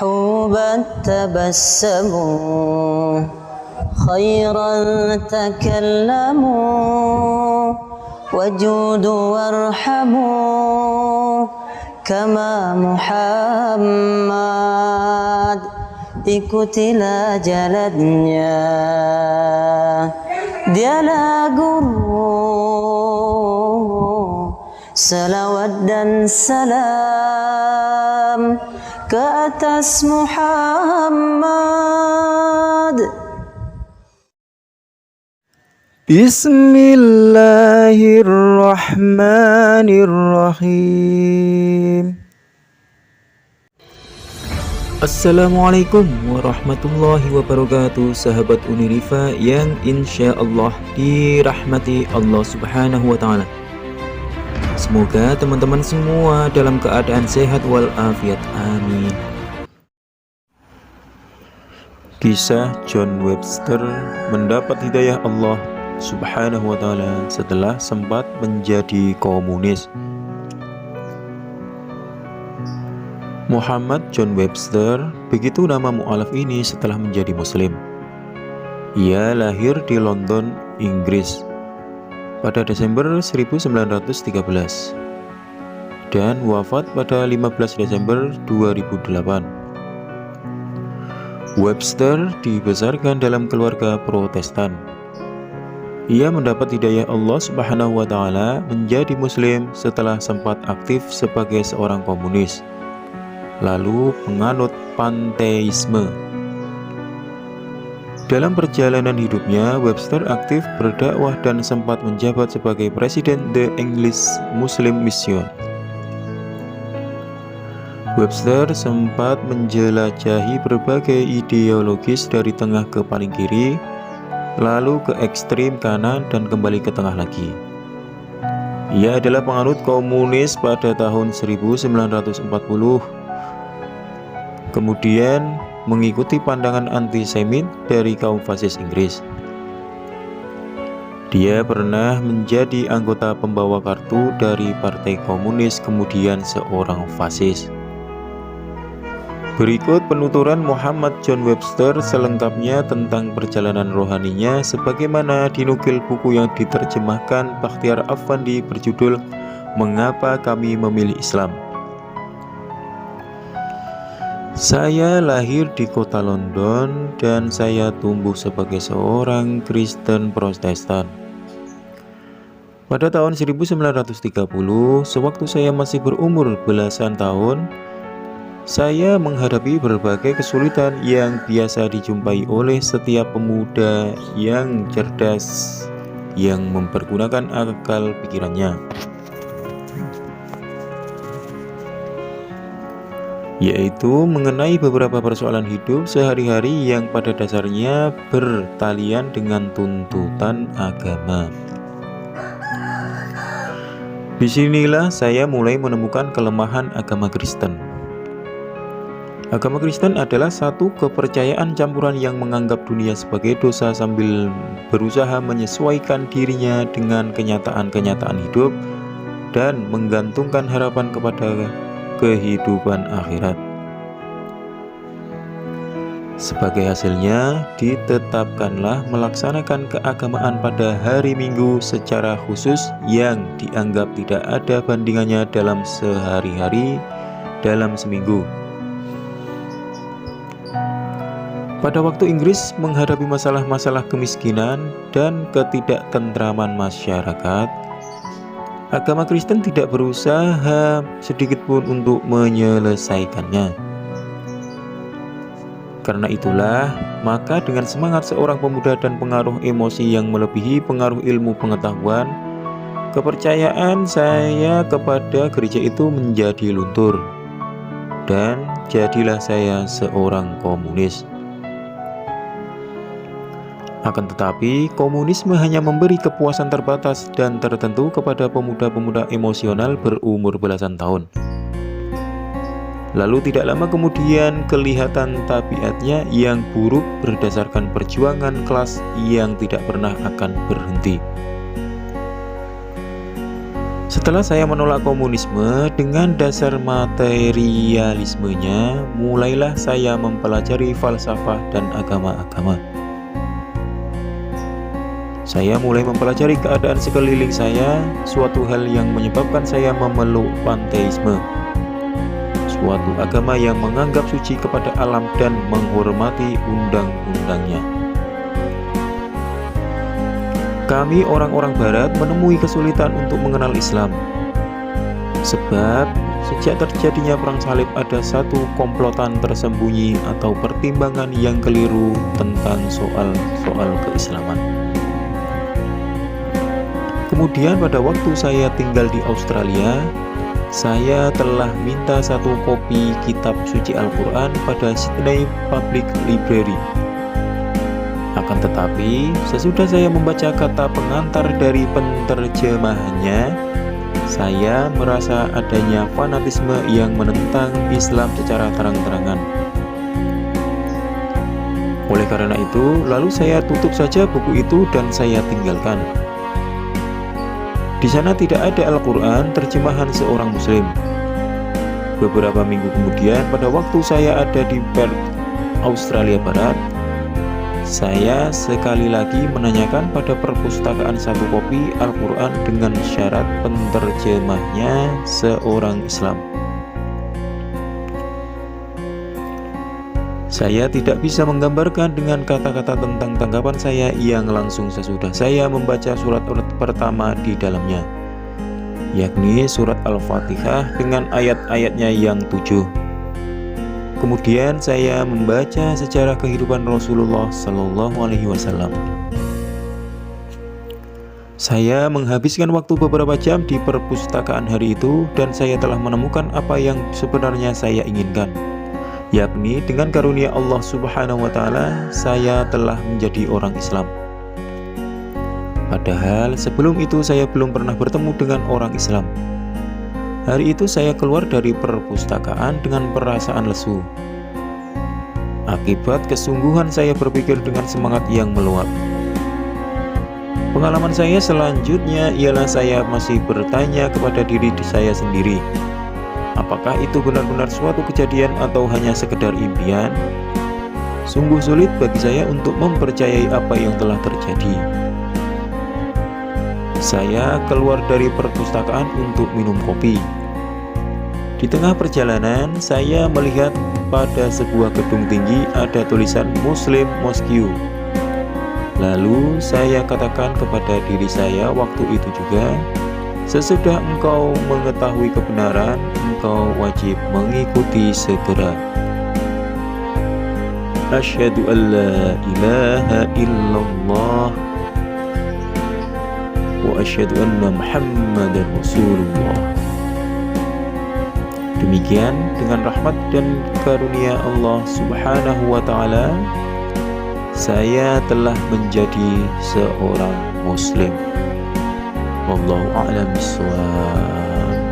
حوبا تبسموا خيرا تكلموا وجودوا وارحموا كما Muhammad ikutilah jalannya, dialah guru, salawat dan salam ke atas Muhammad. Bismillahirrahmanirrahim. Assalamualaikum warahmatullahi wabarakatuh, sahabat Unirifa yang insya Allah dirahmati Allah subhanahu wa ta'ala. Semoga teman-teman semua dalam keadaan sehat walafiat, amin. Kisah John Webster mendapat hidayah Allah subhanahu wa ta'ala setelah sempat menjadi komunis. Muhammad John Webster, begitu nama mu'alaf ini setelah menjadi muslim. Ia lahir di London, Inggris pada Desember 1913 dan wafat pada 15 Desember 2008. Webster dibesarkan dalam keluarga Protestan. Ia mendapat hidayah Allah subhanahu wa ta'ala menjadi muslim setelah sempat aktif sebagai seorang komunis, lalu penganut panteisme. Dalam perjalanan hidupnya, Webster aktif berdakwah dan sempat menjabat sebagai presiden The English Muslim Mission. Webster sempat menjelajahi berbagai ideologis dari tengah ke paling kiri, lalu ke ekstrim kanan dan kembali ke tengah lagi. Ia adalah penganut komunis pada tahun 1940, kemudian mengikuti pandangan antisemit dari kaum fasis Inggris. Dia pernah menjadi anggota pembawa kartu dari Partai Komunis, kemudian seorang fasis. Berikut penuturan Muhammad John Webster selengkapnya tentang perjalanan rohaninya sebagaimana dinukil buku yang diterjemahkan Bakhtiar Affandi berjudul Mengapa Kami Memilih Islam. Saya lahir di kota London dan saya tumbuh sebagai seorang Kristen Protestan. Pada tahun 1930, sewaktu saya masih berumur belasan tahun, saya menghadapi berbagai kesulitan yang biasa dijumpai oleh setiap pemuda yang cerdas yang mempergunakan akal pikirannya, yaitu mengenai beberapa persoalan hidup sehari-hari yang pada dasarnya bertalian dengan tuntutan agama. Disinilah saya mulai menemukan kelemahan agama Kristen. Agama Kristen adalah satu kepercayaan campuran yang menganggap dunia sebagai dosa sambil berusaha menyesuaikan dirinya dengan kenyataan-kenyataan hidup dan menggantungkan harapan kepada kehidupan akhirat. Sebagai hasilnya, ditetapkanlah melaksanakan keagamaan pada hari Minggu secara khusus yang dianggap tidak ada bandingannya dalam sehari-hari dalam seminggu. Pada waktu Inggris menghadapi masalah-masalah kemiskinan dan ketidaktentraman masyarakat, agama Kristen tidak berusaha sedikitpun untuk menyelesaikannya. Karena itulah, maka dengan semangat seorang pemuda dan pengaruh emosi yang melebihi pengaruh ilmu pengetahuan, kepercayaan saya kepada gereja itu menjadi luntur, dan jadilah saya seorang komunis. Akan tetapi, komunisme hanya memberi kepuasan terbatas dan tertentu kepada pemuda-pemuda emosional berumur belasan tahun. Lalu tidak lama kemudian kelihatan tabiatnya yang buruk berdasarkan perjuangan kelas yang tidak pernah akan berhenti. Setelah saya menolak komunisme dengan dasar materialismenya, mulailah saya mempelajari falsafah dan agama-agama. Saya mulai mempelajari keadaan sekeliling saya, suatu hal yang menyebabkan saya memeluk panteisme, suatu agama yang menganggap suci kepada alam dan menghormati undang-undangnya. Kami orang-orang barat menemui kesulitan untuk mengenal Islam, sebab sejak terjadinya perang salib ada satu komplotan tersembunyi atau pertimbangan yang keliru tentang soal-soal keislaman. Kemudian pada waktu saya tinggal di Australia, saya telah minta satu kopi kitab suci Al-Quran pada Sydney Public Library. Akan tetapi, sesudah saya membaca kata pengantar dari penterjemahannya, saya merasa adanya fanatisme yang menentang Islam secara terang-terangan. Oleh karena itu, lalu saya tutup saja buku itu dan saya tinggalkan. Di sana tidak ada Al-Quran terjemahan seorang Muslim. Beberapa minggu kemudian, pada waktu saya ada di Perth, Australia Barat, saya sekali lagi menanyakan pada perpustakaan satu kopi Al-Quran dengan syarat penterjemahnya seorang Islam. Saya tidak bisa menggambarkan dengan kata-kata tentang tanggapan saya yang langsung sesudah saya membaca surat pertama di dalamnya, yakni surat Al-Fatihah dengan ayat-ayatnya yang 7. Kemudian saya membaca sejarah kehidupan Rasulullah Sallallahu Alaihi Wasallam. Saya menghabiskan waktu beberapa jam di perpustakaan hari itu dan saya telah menemukan apa yang sebenarnya saya inginkan, yakni dengan karunia Allah Subhanahu Wa Taala saya telah menjadi orang Islam. Padahal sebelum itu saya belum pernah bertemu dengan orang Islam. Hari itu saya keluar dari perpustakaan dengan perasaan lesu. Akibat kesungguhan saya berpikir dengan semangat yang meluap. Pengalaman saya selanjutnya ialah saya masih bertanya kepada diri saya sendiri, apakah itu benar-benar suatu kejadian atau hanya sekedar impian? Sungguh sulit bagi saya untuk mempercayai apa yang telah terjadi. Saya keluar dari perpustakaan untuk minum kopi. Di tengah perjalanan, saya melihat pada sebuah gedung tinggi ada tulisan Muslim Mosque. Lalu saya katakan kepada diri saya waktu itu juga, sesudah engkau mengetahui kebenaran, engkau wajib mengikuti segera. Asyhadu an la ilaha illallah wa asyhadu anna Muhammadar Rasulullah. Demikian dengan rahmat dan karunia Allah Subhanahu wa Ta'ala, saya telah menjadi seorang Muslim. Wallahu a'lam bishawab.